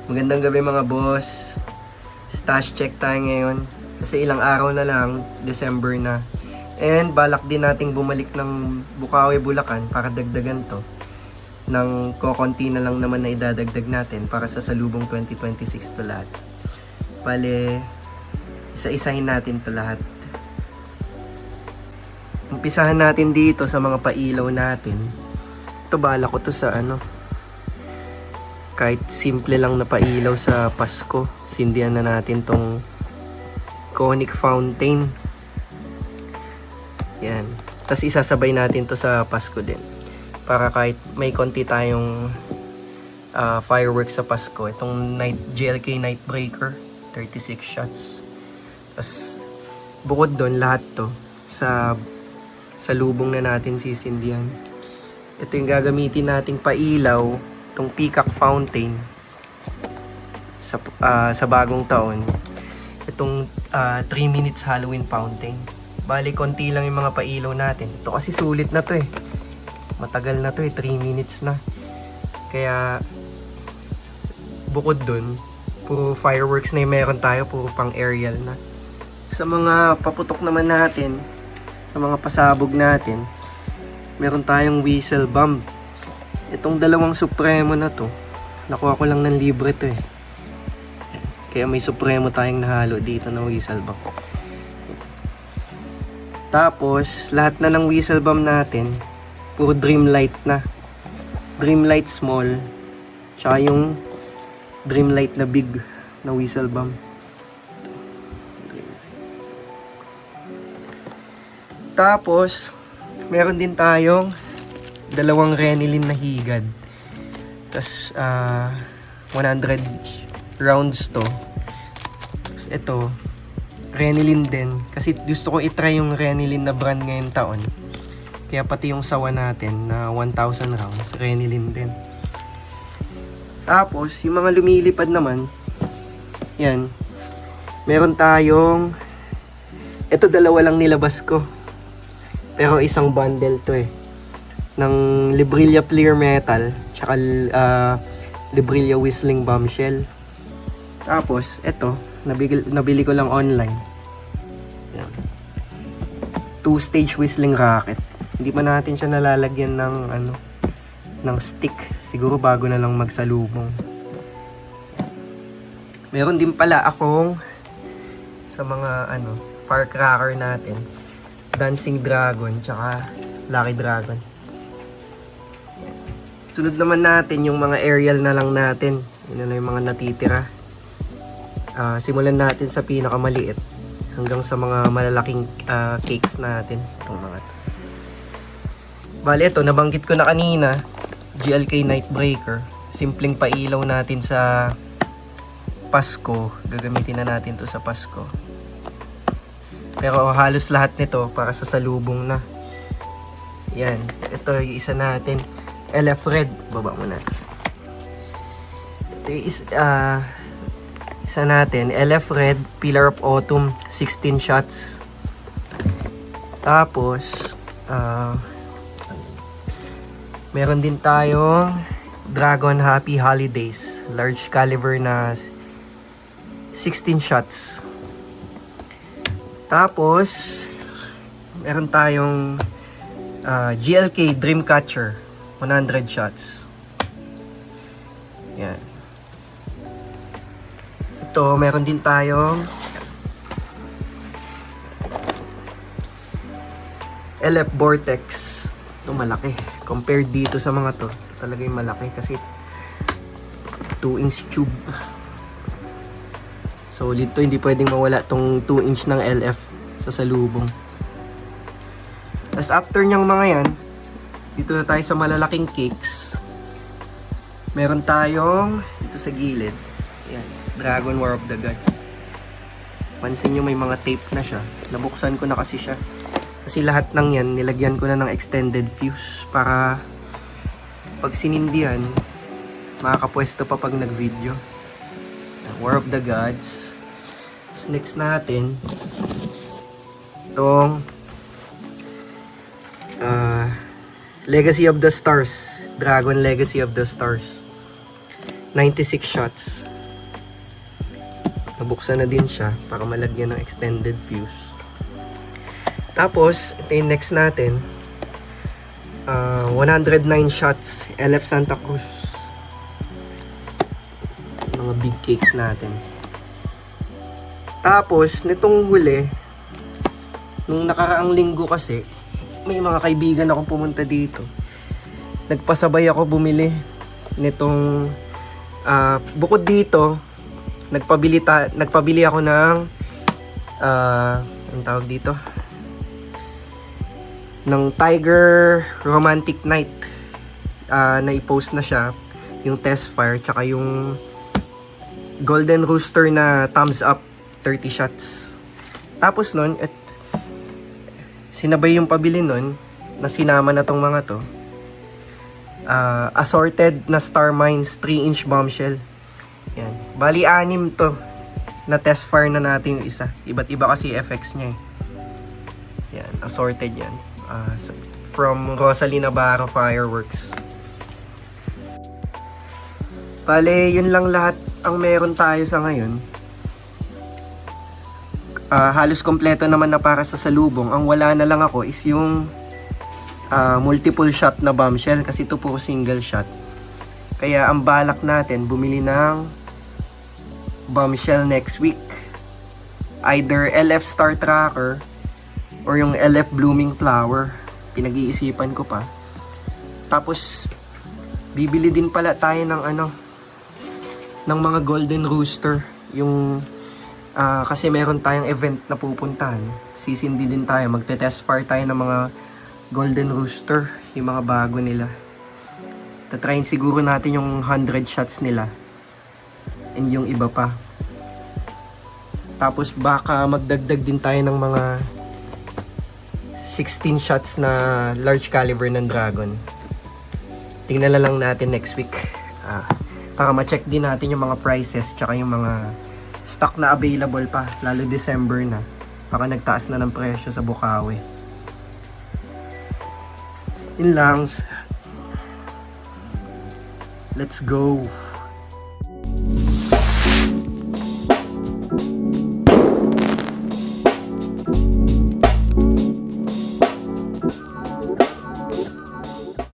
Magandang gabi mga boss. Stash check tayo ngayon. Kasi ilang araw na lang, December na. And balak din nating bumalik ng Bukawi, Bulacan para dagdagan to. Nang kokonti na lang naman na idadagdag natin para sa salubong 2026 to lahat. Bale, isa-isahin natin to lahat. Umpisahan natin dito sa mga pailaw natin. Ito balak ko to sa kahit simple lang na pailaw sa Pasko. Sindihan na natin tong conic fountain. Yan. Tapos isasabay natin to sa Pasko din. Para kahit may konti tayong fireworks sa Pasko. Itong GLK Nightbreaker. 36 shots. Tapos bukod doon lahat to sa lubong na natin sisindihan. Ito yung gagamitin nating pailaw. Itong peacock fountain sa bagong taon. Itong 3 minutes Halloween fountain. Bali, konti lang yung mga pailaw natin. Ito kasi sulit na to eh. Matagal na to eh, 3 minutes na. Kaya, bukod dun, puro fireworks na yung meron tayo, puro pang aerial na. Sa mga paputok naman natin, sa mga pasabog natin, meron tayong whistle bomb. Itong dalawang Supremo na to, nakuha ko lang ng libre to eh. Kaya may Supremo tayong nahalo dito na whistle bomb. Tapos, lahat na ng whistle bomb natin, puro Dreamlight na. Dreamlight small, tsaka yung Dreamlight na big na whistle bomb. Tapos, meron din tayong dalawang Renilyn na higad. Tapos, 100 rounds to. Tapos, ito, Renilyn din. Kasi gusto ko itry yung Renilyn na brand ngayon taon. Kaya pati yung sawa natin na 1,000 rounds, Renilyn din. Tapos, yung mga lumilipad naman, yan. Meron tayong, ito dalawa lang nilabas ko. Pero isang bundle to eh. Ng Librilla Clear Metal tsaka Librilla Whistling Bombshell. Tapos eto, nabili ko lang online. Yan. 2-stage whistling rocket. Hindi pa natin siya nalalagyan ng stick. Siguro bago na lang magsalubong. Meron din pala akong sa mga firecracker natin, Dancing Dragon tsaka Lucky Dragon. Sunod naman natin yung mga aerial na lang natin. Yun na lang yung mga natitira. Simulan natin sa pinakamaliit hanggang sa mga malalaking cakes natin. Itong mga to. Bali, ito, nabanggit ko na kanina, GLK Nightbreaker. Simpleng pailaw natin sa Pasko. Gagamitin na natin to sa Pasko. Pero halos lahat nito para sa salubong na. Yan. Ito yung isa natin. LF Red. Baba mo na. Ito yung isa natin. LF Red. Pillar of Autumn. 16 shots. Tapos, meron din tayong Dragon Happy Holidays. Large caliber na 16 shots. Tapos, meron tayong GLK Dreamcatcher. 100 shots. Yan. Ito, meron din tayong LF Vortex. Ito malaki. Compared dito sa mga to, ito talaga yung malaki kasi 2-inch tube. Solid to, hindi pwedeng mawala tong 2-inch ng LF sa salubong. Tapos after nyang mga yan, dito na tayo sa malalaking cakes. Meron tayong dito sa gilid. Ayan, Dragon War of the Gods. Pansin nyo may mga tape na siya. Nabuksan ko na kasi siya. Kasi lahat ng yan, nilagyan ko na ng extended fuse para pag sinindihan, makakapwesto pa pag nag-video. War of the Gods. Next natin, itong Legacy of the Stars. Dragon Legacy of the Stars. 96 shots. Nabuksan na din siya para malagyan ng extended fuse. Tapos, ito yung next natin. 109 shots LF Santa Cruz. Mga big cakes natin. Tapos, nitong huli, nung nakaraang linggo kasi, may mga kaibigan akong pumunta dito. Nagpasabay ako bumili nitong bukod dito, nagpabili ako ng anong tawag dito? Ng Tiger Romantic Night. Na-post na siya, yung test fire, tsaka yung Golden Rooster na thumbs up 30 shots. Tapos nun, sinabay yung pabili nun, na sinama na tong mga to. Assorted na Star Mines 3-inch bombshell. Yan. Bali 6 to na test fire na natin yung isa. Iba't iba kasi FX niya eh. Yan, assorted yan. From Rosalina Barro Fireworks. Bale, yun lang lahat ang meron tayo sa ngayon. Halos kompleto naman na para sa salubong. Ang wala na lang ako is yung multiple shot na bombshell kasi ito po single shot. Kaya ang balak natin bumili ng bombshell next week. Either LF Star Tracker or yung LF Blooming Flower. Pinag-iisipan ko pa. Tapos bibili din pala tayo ng ng mga Golden Rooster. Yung kasi meron tayong event na pupuntahan. Sisindi din tayo. Magte-test fire tayo ng mga Golden Rooster. Yung mga bago nila. Tatryin siguro natin yung 100 shots nila. And yung iba pa. Tapos baka magdagdag din tayo ng mga 16 shots na large caliber ng Dragon. Tingnan na lang natin next week. Para ma-check din natin yung mga prices tsaka yung mga stock na available pa. Lalo December na. Baka nagtaas na ng presyo sa Bukawi. Yun lang. Let's go.